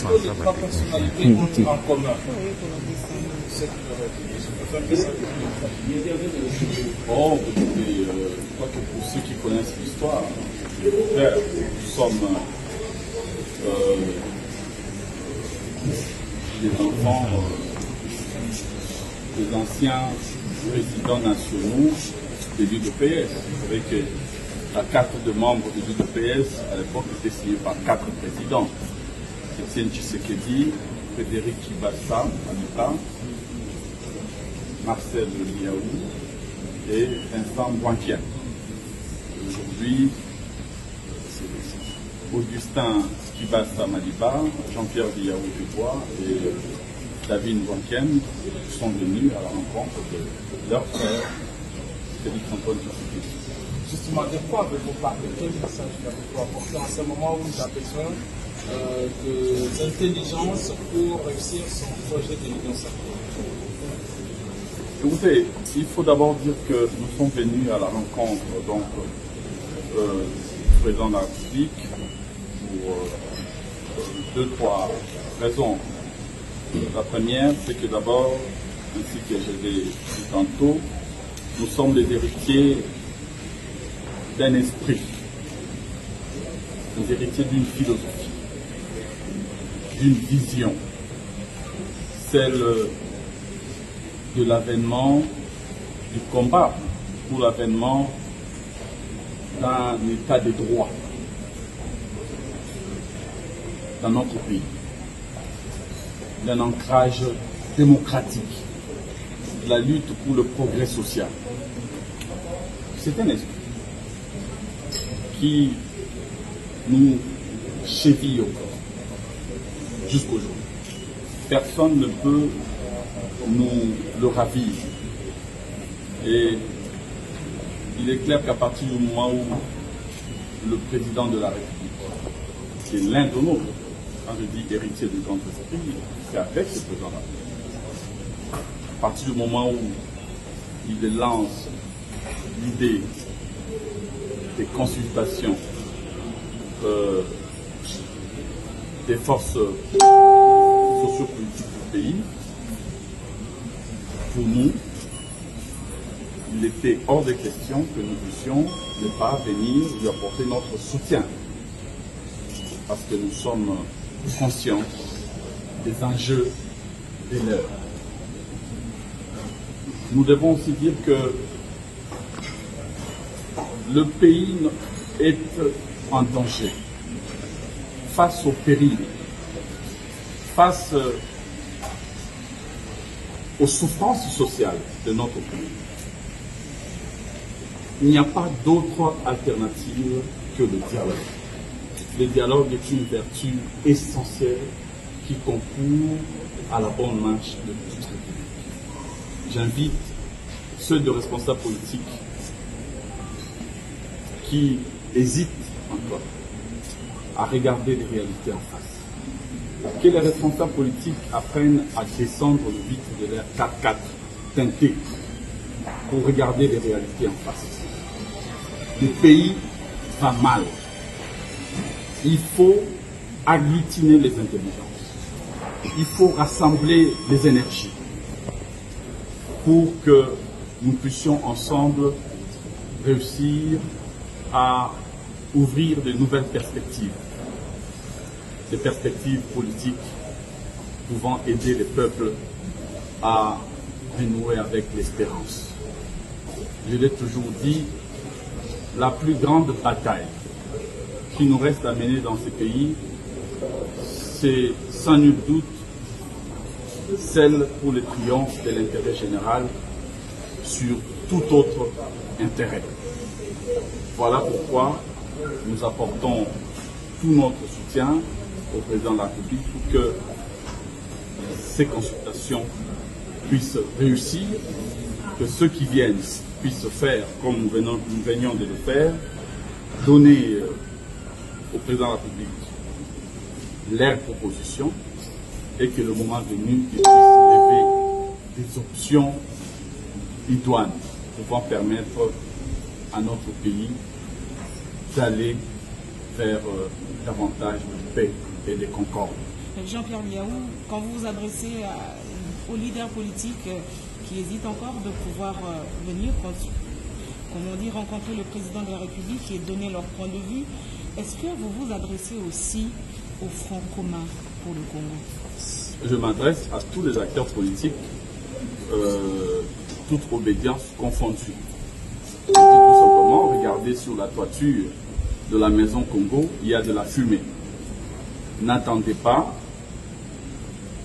que les trois personnalités ont en commun? Oh, écoutez, je crois que pour ceux qui connaissent l'histoire, nous sommes des enfants des anciens présidents nationaux de l'UDPS. Vous savez que la carte de membres de l'UDPS à l'époque était signée par 4 présidents. Étienne Tshisekedi, Frédéric Kibasa, Anita, Marcel Liaou et Vincent Boinquien. Aujourd'hui, Augustin Kibasa Maliba, Jean-Pierre Liaou Dubois et David Boinquien sont venus à la rencontre de leur frère, Félix Antoine Tshisekedi. Justement, de quoi avez-vous parlé? Quel message avez-vous apporté en ce moment où il a besoin d'intelligence pour réussir son projet de l'Union sacrée? Écoutez, il faut d'abord dire que nous sommes venus à la rencontre donc, du président de la République pour 2-3 raisons. La première, c'est que d'abord, ainsi que je l'ai dit tantôt, nous sommes les héritiers d'un esprit, les héritiers d'une philosophie, d'une vision, celle de l'avènement du combat pour l'avènement d'un état de droit dans notre pays, d'un ancrage démocratique, de la lutte pour le progrès social. C'est un esprit qui nous cheville au corps jusqu'aujourd'hui. Personne ne peut nous le ravir. Et il est clair qu'à partir du moment où le président de la République, qui est l'un de nous, quand je dis héritier du grand esprit, c'est avec ce président-là. À partir du moment où il lance l'idée des consultations des forces sociopolitiques du pays, pour nous, il était hors de question que nous puissions ne pas venir lui apporter notre soutien. Parce que nous sommes conscients des enjeux de l'heure. Nous devons aussi dire que le pays est en danger face au péril, face aux souffrances sociales de notre pays. Il n'y a pas d'autre alternative que le dialogue. Le dialogue est une vertu essentielle qui concourt à la bonne marche de toute République. J'invite ceux de responsables politiques qui hésitent encore à regarder les réalités en face. Que les responsables politiques apprennent à descendre le vitre de leur 4x4 teinté pour regarder les réalités en face. Le pays va mal. Il faut agglutiner les intelligences. Il faut rassembler les énergies pour que nous puissions ensemble réussir à ouvrir de nouvelles perspectives. Des perspectives politiques pouvant aider les peuples à renouer avec l'espérance. Je l'ai toujours dit, la plus grande bataille qui nous reste à mener dans ce pays, c'est sans nul doute celle pour le triomphe de l'intérêt général sur tout autre intérêt. Voilà pourquoi nous apportons tout notre soutien au président de la République pour que ces consultations puissent réussir, que ceux qui viennent puissent faire comme nous venions de le faire, donner au président de la République leurs propositions et que le moment venu, il puisse lever des options idoines pouvant permettre à notre pays d'aller vers davantage de paix et de concorde. Jean-Pierre Liaou, quand vous vous adressez aux leaders politiques qui hésitent encore de pouvoir venir, comme on dit, rencontrer le président de la République et donner leur point de vue, est-ce que vous vous adressez aussi au Front commun pour le Congo? Je m'adresse à tous les acteurs politiques, toute obédience confondue. Je dis tout simplement, regardez sur la toiture de la maison Congo, il y a de la fumée. N'attendez pas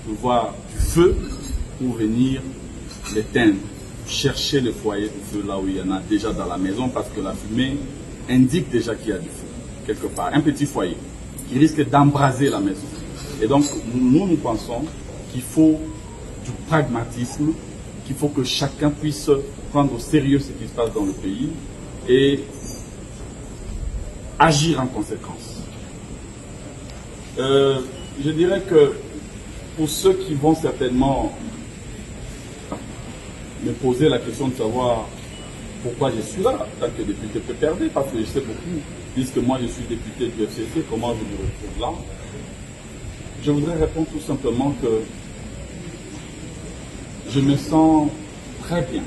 de voir du feu pour venir l'éteindre. Cherchez le foyer de feu là où il y en a déjà dans la maison, parce que la fumée indique déjà qu'il y a du feu quelque part. Un petit foyer qui risque d'embraser la maison. Et donc nous pensons qu'il faut du pragmatisme, qu'il faut que chacun puisse prendre au sérieux ce qui se passe dans le pays et agir en conséquence. Je dirais que pour ceux qui vont certainement me poser la question de savoir pourquoi je suis là en tant que député PPRD, parce que je sais beaucoup, puisque moi je suis député du FCC, comment je me retrouve là. Je voudrais répondre tout simplement que je me sens très bien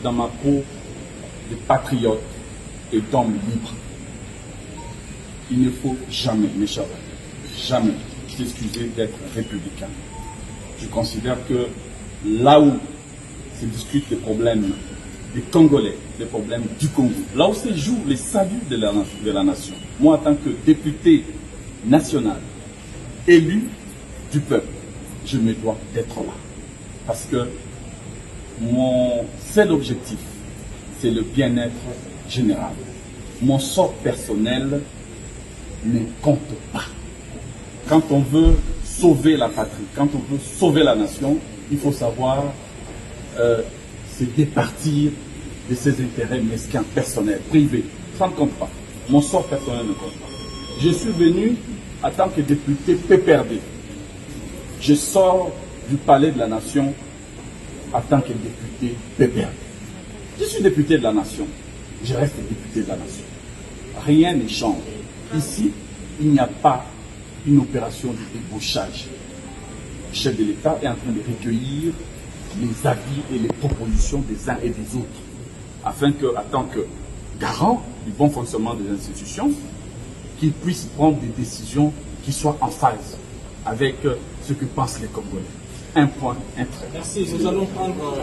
dans ma peau de patriote et d'homme libre. Il ne faut jamais, mes chers amis, jamais s'excuser d'être républicain. Je considère que là où se discutent les problèmes des Congolais, les problèmes du Congo, là où se joue les saluts de la nation, moi en tant que député national, élu du peuple, je me dois d'être là. Parce que mon seul objectif, c'est le bien-être général. Mon sort personnel ne compte pas. Quand on veut sauver la patrie, quand on veut sauver la nation, il faut savoir se départir de ses intérêts mesquins, personnels, privés. Ça ne compte pas. Mon sort personnel ne compte pas. Je suis venu en tant que député PPRD. Je sors du palais de la nation en tant que député PPRD. Je suis député de la nation. Je reste député de la nation. Rien ne change. Ici, il n'y a pas une opération de débauchage. Le chef de l'État est en train de recueillir les avis et les propositions des uns et des autres, afin que, en tant que garant du bon fonctionnement des institutions, qu'ils puissent prendre des décisions qui soient en phase avec ce que pensent les Congolais. Un point, un trait. Merci, nous allons prendre...